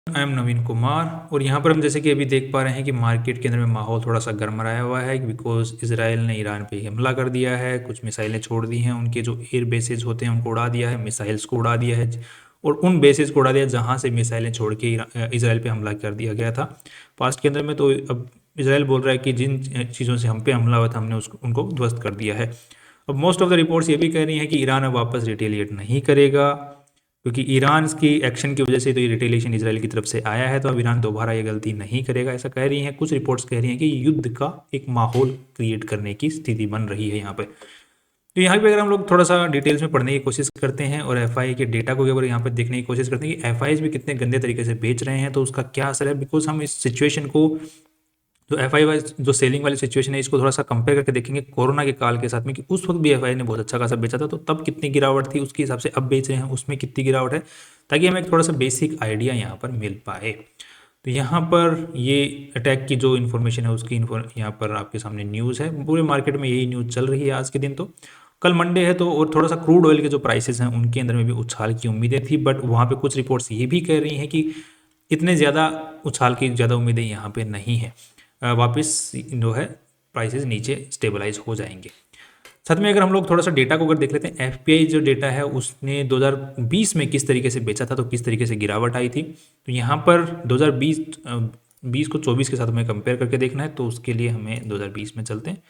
I am नवीन कुमार और यहाँ पर हम जैसे कि अभी देख पा रहे हैं कि मार्केट के अंदर में माहौल थोड़ा सा गरमाया हुआ है बिकॉज इसराइल ने ईरान पे हमला कर दिया है, कुछ मिसाइलें छोड़ दी हैं, उनके जो एयर बेसेज होते हैं उनको उड़ा दिया है, मिसाइल्स को उड़ा दिया है और उन बेसेज को उड़ा दिया जहाँ से मिसाइलें छोड़ के इसराइल पे हमला कर दिया गया था पास्ट के अंदर में। तो अब इसराइल बोल रहा है कि जिन चीज़ों से हम पे हमला हुआ था हमने उनको ध्वस्त कर दिया है। अब मोस्ट ऑफ द रिपोर्ट्स ये भी कह रही हैं कि ईरान अब वापस रिटेलिएट नहीं करेगा क्योंकि ईरान की एक्शन की वजह से तो ये रिटेलिएशन इसराइल की तरफ से आया है, तो अब ईरान दोबारा ये गलती नहीं करेगा ऐसा कह रही हैं। कुछ रिपोर्ट्स कह रही हैं कि युद्ध का एक माहौल क्रिएट करने की स्थिति बन रही है यहाँ पे। तो यहाँ पे अगर हम लोग थोड़ा सा डिटेल्स में पढ़ने की कोशिश करते हैं और एफआई के डेटा को अगर यहाँ पे देखने की कोशिश करते हैं कि एफआईज भी कितने गंदे तरीके से बेच रहे हैं तो उसका क्या असर है, बिकॉज हम इस सिचुएशन को जो एफआई वाइज जो सेलिंग वाली सिचुएशन है इसको थोड़ा सा कंपेयर करके देखेंगे कोरोना के काल के साथ में कि उस वक्त भी एफआई ने बहुत अच्छा खासा बेचा था, तो तब कितनी गिरावट थी उसके हिसाब से अब बेच रहे हैं उसमें कितनी गिरावट है, ताकि हमें एक थोड़ा सा बेसिक आइडिया यहाँ पर मिल पाए। तो यहाँ पर ये अटैक की जो इन्फॉर्मेशन है उसकी यहाँ पर आपके सामने न्यूज़ है, पूरे मार्केट में यही न्यूज़ चल रही है आज के दिन। तो कल मंडे है तो और थोड़ा सा क्रूड ऑयल के जो प्राइसेस हैं उनके अंदर में भी उछाल की उम्मीदें थी, बट वहाँ पे कुछ रिपोर्ट्स ये भी कह रही हैं कि इतने ज़्यादा उछाल की ज़्यादा उम्मीदें यहाँ पे नहीं है, वापस जो है प्राइसेस नीचे स्टेबलाइज हो जाएंगे। साथ में अगर हम लोग थोड़ा सा डेटा को अगर देख लेते हैं, एफपीआई जो डेटा है उसने 2020 में किस तरीके से बेचा था तो किस तरीके से गिरावट आई थी। तो यहाँ पर 2020 को 24 के साथ हमें कंपेयर करके देखना है, तो उसके लिए हमें 2020 में चलते हैं,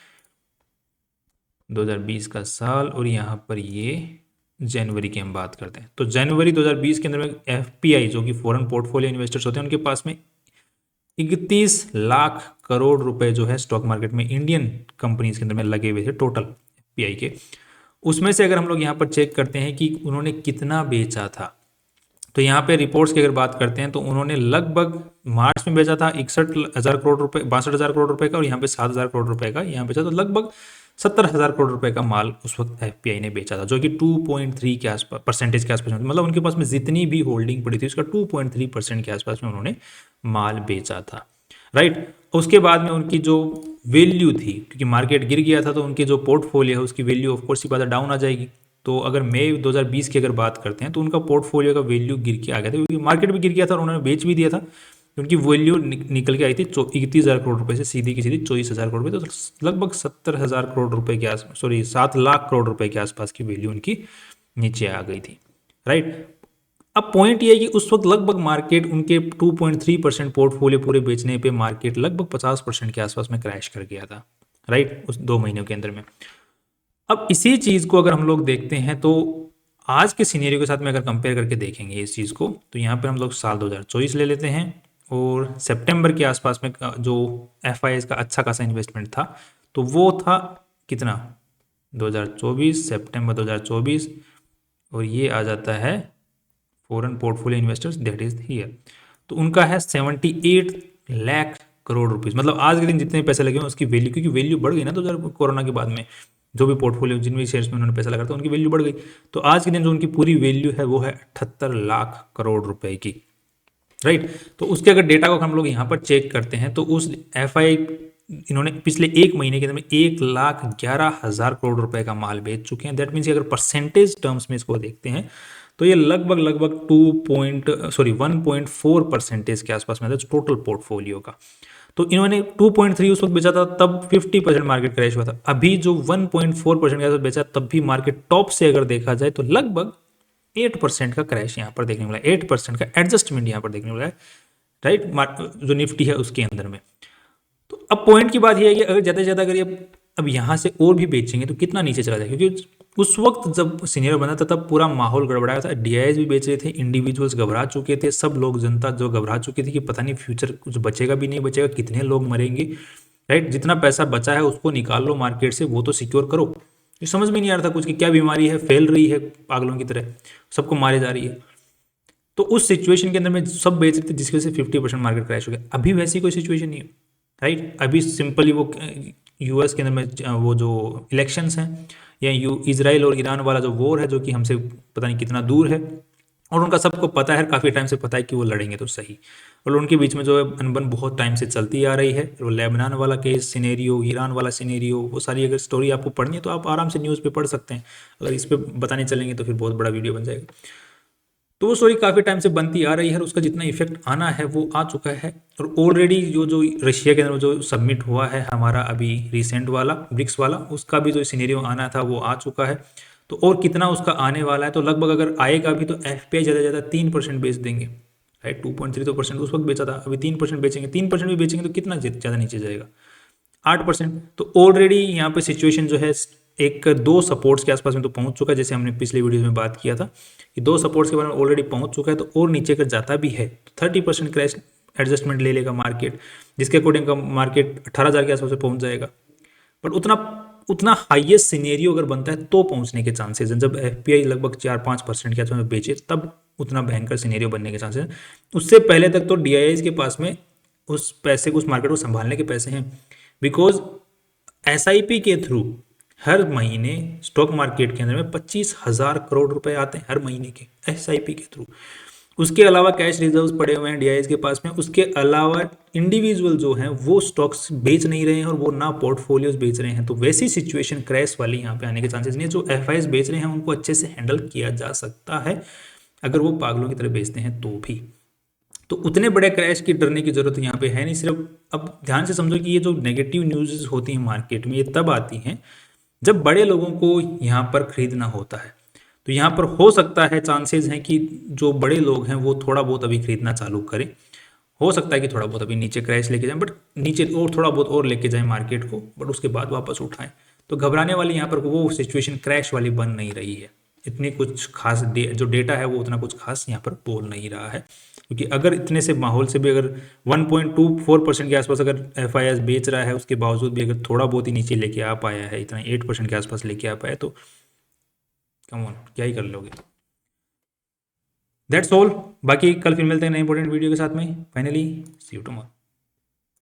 2020 का साल और यहाँ पर ये जनवरी की हम बात करते हैं। तो जनवरी 2020 के अंदर में एफपीआई जो कि फॉरेन पोर्टफोलियो इन्वेस्टर्स होते हैं उनके पास में 31 लाख करोड़ रुपए जो है स्टॉक मार्केट में इंडियन कंपनीज के अंदर में लगे हुए थे टोटल एफपीआई के। उसमें से अगर हम लोग यहाँ पर चेक करते हैं कि उन्होंने कितना बेचा था, तो यहाँ पे रिपोर्ट्स की अगर बात करते हैं तो उन्होंने लगभग मार्च में बेचा था 61,000 करोड़ रुपए, 62,000 करोड़ रुपए का, और यहाँ पे 7,000 करोड़ रुपए का यहाँ बेचा, तो लगभग 70,000 करोड़ रुपए का माल उस वक्त एफपीआई ने बेचा था, जो कि 2.3 के आसपास परसेंटेज के आसपास, मतलब उनके पास में जितनी भी होल्डिंग पड़ी थी उसका 2.3% के आसपास में उन्होंने माल बेचा था, राइट। उसके बाद में उनकी जो वैल्यू थी, क्योंकि मार्केट गिर गया था तो उनके जो पोर्टफोलियो है उसकी वैल्यू ऑफ कोर्स ही बात डाउन आ जाएगी। तो अगर मई 2020 की अगर बात करते हैं तो उनका पोर्टफोलियो का वैल्यू गिर के आ गया था, क्योंकि मार्केट भी गिर गया था और उन्होंने बेच भी दिया था। उनकी वैल्यू निकल के आई थी 31,000 करोड़ रुपए से सीधी की सीधी 24,000 करोड़ रुपए, तो लगभग 70,000 करोड़ रुपए के आसपास, सॉरी 7 लाख करोड़ रुपए के आसपास की वैल्यू उनकी नीचे आ गई थी, राइट। अब पॉइंट ये है कि उस वक्त लगभग मार्केट उनके 2.3% पोर्टफोलियो पूरे बेचने पे मार्केट लगभग 50% के आसपास में क्रैश कर गया था, राइट, उस 2 महीनों के अंदर में। अब इसी चीज़ को अगर हम लोग देखते हैं तो आज के सीनेरियो के साथ में अगर कंपेयर करके देखेंगे इस चीज़ को, तो यहाँ पर हम लोग साल 2024 ले लेते हैं और सितंबर के आसपास में जो एफआईएस का अच्छा खासा इन्वेस्टमेंट था तो वो था कितना, 2024 सितंबर 2024, और ये आ जाता है foreign portfolio investors that is here, तो उनका है 78 लाख करोड़ रुपीज़। मतलब आज के दिन जितने पैसे लगे हैं उसकी वैल्यू, क्योंकि वैल्यू बढ़ गई ना 2000 कोरोना के बाद में, जो भी पोर्टफोलियो जिन भी शेयर्स में उन्होंने पैसा लगा था उनकी वैल्यू बढ़ गई। तो आज के दिन जो उनकी पूरी वैल्यू है वो है 78 लाख करोड़ रुपए की, राइट। तो उसके अगर डेटा को हम लोग यहाँ पर चेक करते हैं तो उस एफआई इन्होंने पिछले 1 महीने के अंदर में 1,11,000 करोड़ रुपए का माल बेच चुके हैं। दैट मीन्स अगर परसेंटेज टर्म्स में इसको देखते हैं तो ये लगभग 1.4% के आसपास में था टोटल पोर्टफोलियो का। तो इन्होंने 2.3 उस वक्त बेचा था तब 50% मार्केट क्रैश हुआ था। अभी जो 1.4% के आसपास बेचा तब भी मार्केट टॉप से अगर देखा जाए तो लगभग 8% का क्रैश यहाँ पर देखने मिला, 8% का एडजस्टमेंट यहाँ पर देखने मिला है, राइट, जो निफ्टी है उसके अंदर में। तो अब पॉइंट की बात यह है कि अगर ज़्यादा से ज़्यादा अगर ये अब यहाँ से और भी बेचेंगे तो कितना नीचे चला जाएगा, क्योंकि उस वक्त जब सीनियर बना था तब पूरा माहौल गड़बड़ाया था, डीआईएस भी बेच रहे थे, इंडिविजुअल्स घबरा चुके थे, सब लोग जनता जो घबरा चुकी थी कि पता नहीं फ्यूचर कुछ बचेगा भी नहीं बचेगा, कितने लोग मरेंगे, राइट। जितना पैसा बचा है उसको निकाल लो मार्केट से, वो तो सिक्योर करो। ये समझ में नहीं आ रहा था कुछ कि क्या बीमारी है, फैल रही है पागलों की तरह, सबको मारे जा रही है। तो उस सिचुएशन के अंदर में सब बेच रहे थे जिसकी वजह से 50% मार्केट क्रैश हो गया। अभी वैसी कोई सिचुएशन नहीं है, राइट। अभी सिंपली वो यूएस के अंदर में वो जो इलेक्शंस हैं या इजराइल और ईरान वाला जो वॉर है जो कि हमसे पता नहीं कितना दूर है, और उनका सबको पता है, काफ़ी टाइम से पता है कि वो लड़ेंगे तो सही, और उनके बीच में जो है अनबन बहुत टाइम से चलती आ रही है। वो लेबनान वाला केस सिनेरियो, ईरान वाला सिनेरियो, वो सारी अगर स्टोरी आपको पढ़नी है तो आप आराम से न्यूज़ पे पढ़ सकते हैं, अगर इस पर बताने चलेंगे तो फिर बहुत बड़ा वीडियो बन जाएगा। तो वो स्टोरी काफ़ी टाइम से बनती आ रही है और उसका जितना इफेक्ट आना है वो आ चुका है। और ऑलरेडी जो रशिया के अंदर जो सबमिट हुआ है हमारा अभी रिसेंट वाला ब्रिक्स वाला, उसका भी जो सिनेरियो आना था वो आ चुका है। तो और कितना उसका आने वाला है, तो लगभग अगर आएगा भी तो एफ ज़्यादा से ज़्यादा 3% बेच देंगे, राइट। 2.3 तो परसेंट उस वक्त बेचा था, अभी 3% बेचेंगे, 3% भी बेचेंगे तो कितना ज़्यादा नीचे जाएगा, 8%। तो ऑलरेडी यहाँ पे सिचुएशन जो है एक दो सपोर्ट्स के आसपास में तो पहुंच चुका है, जैसे हमने पिछले वीडियो में बात किया था कि दो सपोर्ट्स के बारे में ऑलरेडी पहुंच चुका है। तो और नीचे अगर जाता भी है तो 30% क्रैश एडजस्टमेंट ले लेगा मार्केट, जिसके अकॉर्डिंग का मार्केट 18,000 के आसपास में पहुंच जाएगा। बट उतना उतना हाईएस्ट सिनेरियो अगर बनता है तो पहुंचने के चांसेस हैं, जब एफपीआई लगभग 4-5% के आसपास में बेचे तब उतना भयंकर सिनेरियो बनने के चांसेस हैं। उससे पहले तक तो डीआईआईज के पास में उस पैसे को, उस मार्केट को संभालने के पैसे हैं, बिकॉज एसआईपी के थ्रू हर महीने स्टॉक मार्केट के अंदर में 25,000 करोड़ रुपए आते हैं हर महीने के एसआईपी के थ्रू। उसके अलावा कैश रिजर्व्स पड़े हुए हैं डीआईएस के पास में। उसके अलावा इंडिविजुअल जो हैं वो स्टॉक्स बेच नहीं रहे हैं और वो ना पोर्टफोलियोज बेच रहे हैं। तो वैसी सिचुएशन क्रैश वाली यहाँ पे आने के चांसेस नहीं है। जो एफआईएस बेच रहे हैं उनको अच्छे से हैंडल किया जा सकता है अगर वो पागलों की तरह बेचते हैं तो भी। तो उतने बड़े क्रैश की डरने की जरूरत यहाँ पे है नहीं। सिर्फ अब ध्यान से समझो कि ये जो नेगेटिव न्यूज़ होती हैं मार्केट में ये तब आती हैं जब बड़े लोगों को यहाँ पर खरीदना होता है। तो यहाँ पर हो सकता है, चांसेस हैं कि जो बड़े लोग हैं वो थोड़ा बहुत अभी खरीदना चालू करें। हो सकता है कि थोड़ा बहुत अभी नीचे क्रैश लेके जाएं, बट नीचे और थोड़ा बहुत और लेके जाएं मार्केट को, बट उसके बाद वापस उठाएं। तो घबराने वाली यहाँ पर वो सिचुएशन क्रैश वाली बन नहीं रही है। इतनी कुछ खास जो डेटा है वो उतना कुछ खास यहाँ पर बोल नहीं रहा है, क्योंकि अगर इतने से माहौल से भी अगर 1.24% के आसपास अगर एफआईएस बेच रहा है उसके बावजूद भी अगर थोड़ा बहुत ही नीचे लेके आ पाया है, इतना 8% के आसपास लेके आ पाया, तो कम ऑन क्या ही कर लोगे। That's all. बाकी कल फिर मिलते हैं नए इंपॉर्टेंट वीडियो के साथ में। Finally see you tomorrow.